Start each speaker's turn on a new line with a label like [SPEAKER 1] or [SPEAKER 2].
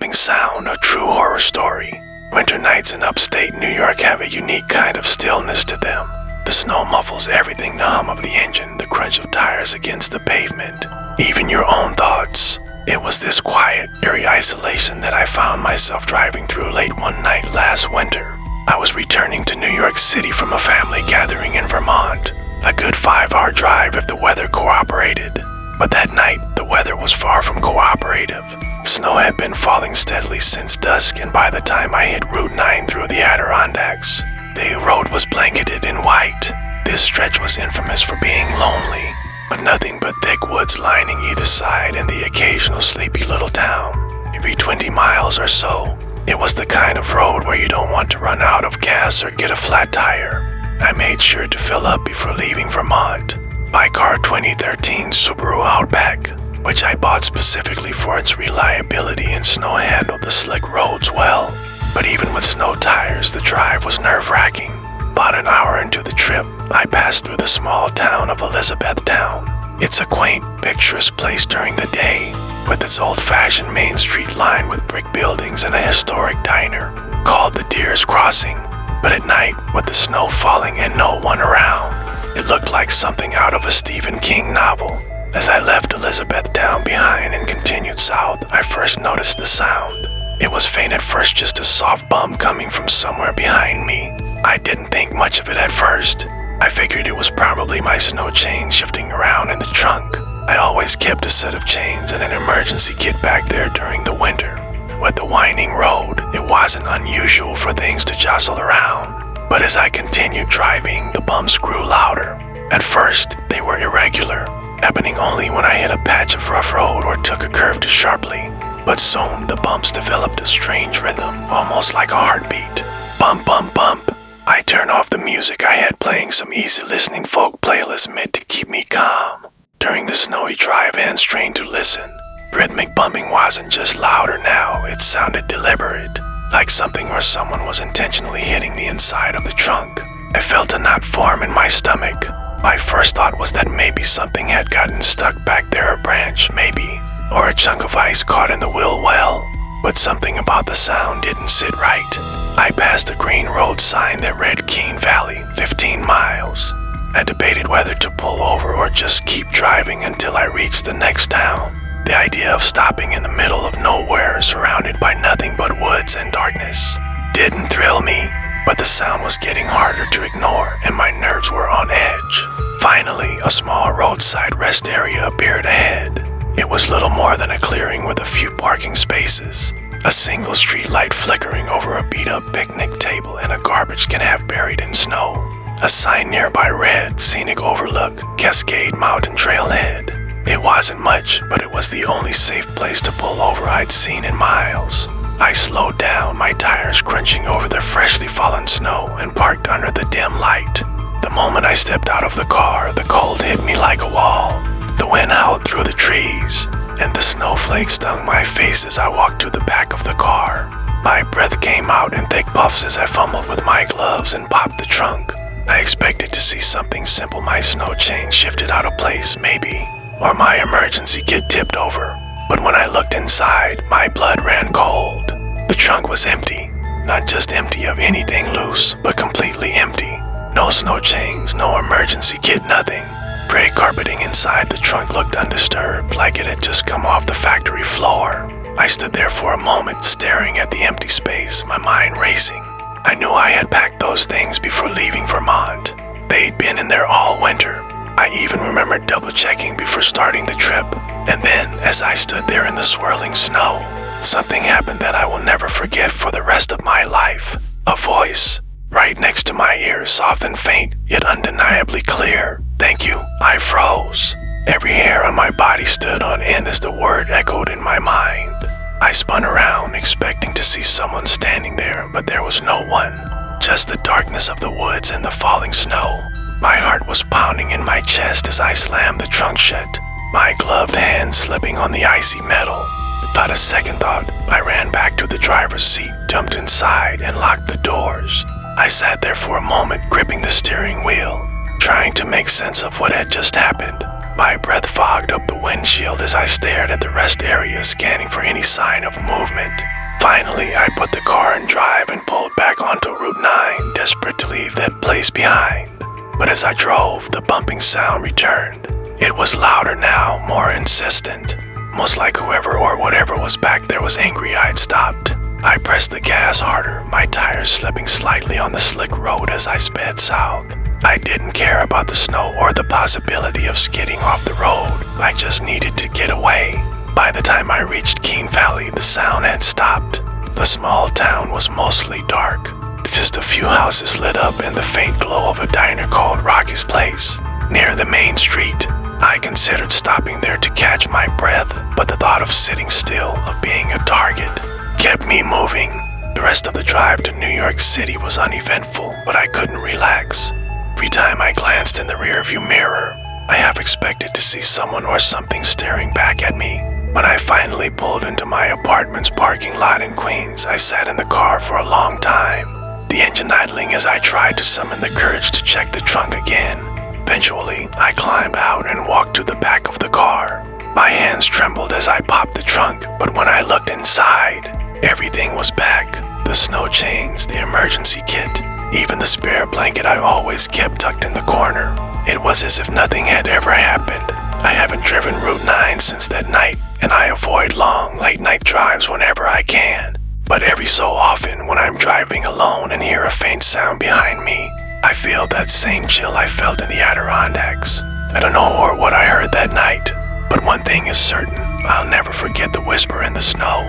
[SPEAKER 1] unnerving sound, a true horror story. Winter nights in upstate New York have a unique kind of stillness to them. The snow muffles everything, the hum of the engine, the crunch of tires against the pavement, even your own thoughts. It was this quiet, eerie isolation that I found myself driving through late one night last winter. I was returning to New York City from a family gathering in Vermont, a good 5-hour drive if the weather cooperated. But that night, the weather was far from cooperative. Snow had been falling steadily since dusk, and by the time I hit Route 9 through the Adirondacks, the road was blanketed in white. This stretch was infamous for being lonely, with nothing but thick woods lining either side and the occasional sleepy little town. Every 20 miles or so, it was the kind of road where you don't want to run out of gas or get a flat tire. I made sure to fill up before leaving Vermont. My car 2013 Subaru Outback, which I bought specifically for its reliability and snow handled the slick roads well. But even with snow tires, the drive was nerve-wracking. About an hour into the trip, I passed through the small town of Elizabethtown. It's a quaint, picturesque place during the day, with its old-fashioned main street lined with brick buildings and a historic diner called the Deer's Crossing. But at night, with the snow falling and no one around, it looked like something out of a Stephen King novel. As I left Elizabethtown behind and continued south, I first noticed the sound. It was faint at first, just a soft bump coming from somewhere behind me. I didn't think much of it at first. I figured it was probably my snow chain shifting around in the trunk. I always kept a set of chains and an emergency kit back there during the winter. With the winding road, it wasn't unusual for things to jostle around. But as I continued driving, the bumps grew louder. At first, they were irregular, happening only when I hit a patch of rough road or took a curve too sharply. But soon, the bumps developed a strange rhythm, almost like a heartbeat. Bump, bump, bump. I turned off the music I had playing, some easy listening folk playlist meant to keep me calm. During the snowy drive and strained to listen. Rhythmic bumping wasn't just louder now, it sounded deliberate. Like something or someone was intentionally hitting the inside of the trunk. I felt a knot form in my stomach. My first thought was that maybe something had gotten stuck back there, a branch, maybe, or a chunk of ice caught in the wheel well. But something about the sound didn't sit right. I passed a green road sign that read Keene Valley, 15 miles. I debated whether to pull over or just keep driving until I reached the next town. The idea of stopping in the middle of nowhere, surrounded by nothing but woods and darkness, didn't thrill me, but the sound was getting harder to ignore and my nerves were on edge. Finally, a small roadside rest area appeared ahead. It was little more than a clearing with a few parking spaces, a single street light flickering over a beat-up picnic table and a garbage can half buried in snow. A sign nearby read, Scenic Overlook, Cascade Mountain Trailhead. It wasn't much, but it was the only safe place to pull over I'd seen in miles. I slowed down, my tires crunching over the freshly fallen snow, and parked under the dim light. The moment I stepped out of the car, the cold hit me like a wall. The wind howled through the trees, and the snowflakes stung my face as I walked to the back of the car. My breath came out in thick puffs as I fumbled with my gloves and popped the trunk. I expected to see something simple, my snow chain shifted out of place, maybe, or my emergency kit tipped over. But when I looked inside, my blood ran cold. The trunk was empty. Not just empty of anything loose, but completely empty. No snow chains, no emergency kit, nothing. Gray carpeting inside the trunk looked undisturbed, like it had just come off the factory floor. I stood there for a moment, staring at the empty space, my mind racing. I knew I had packed those things before leaving Vermont. They'd been in there all winter. I even remembered double-checking before starting the trip. And then, as I stood there in the swirling snow, something happened that I will never forget for the rest of my life. A voice, right next to my ear, soft and faint, yet undeniably clear. Thank you. I froze. Every hair on my body stood on end as the word echoed in my mind. I spun around, expecting to see someone standing there, but there was no one. Just the darkness of the woods and the falling snow. My heart was pounding in my chest as I slammed the trunk shut, my gloved hand slipping on the icy metal. Without a second thought, I ran back to the driver's seat, jumped inside, and locked the doors. I sat there for a moment, gripping the steering wheel, trying to make sense of what had just happened. My breath fogged up the windshield as I stared at the rest area, scanning for any sign of movement. Finally, I put the car in drive and pulled back onto Route 9, desperate to leave that place behind. But as I drove, the bumping sound returned. It was louder now, more insistent. Most like whoever or whatever was back there was angry I'd stopped. I pressed the gas harder, my tires slipping slightly on the slick road as I sped south. I didn't care about the snow or the possibility of skidding off the road. I just needed to get away. By the time I reached Keene Valley, the sound had stopped. The small town was mostly dark. Just a few houses lit up in the faint glow of a diner called Rocky's Place, near the main street. I considered stopping there to catch my breath, but the thought of sitting still, of being a target, kept me moving. The rest of the drive to New York City was uneventful, but I couldn't relax. Every time I glanced in the rearview mirror, I half expected to see someone or something staring back at me. When I finally pulled into my apartment's parking lot in Queens, I sat in the car for a long time, the engine idling as I tried to summon the courage to check the trunk again. Eventually, I climbed out and walked to the back of the car. My hands trembled as I popped the trunk, but when I looked inside, everything was back. The snow chains, the emergency kit, even the spare blanket I always kept tucked in the corner. It was as if nothing had ever happened. I haven't driven Route 9 since that night, and I avoid long, late-night drives whenever I can. But every so often, when I'm driving alone and hear a faint sound behind me, I feel that same chill I felt in the Adirondacks. I don't know or what I heard that night, but one thing is certain, I'll never forget the whisper in the snow.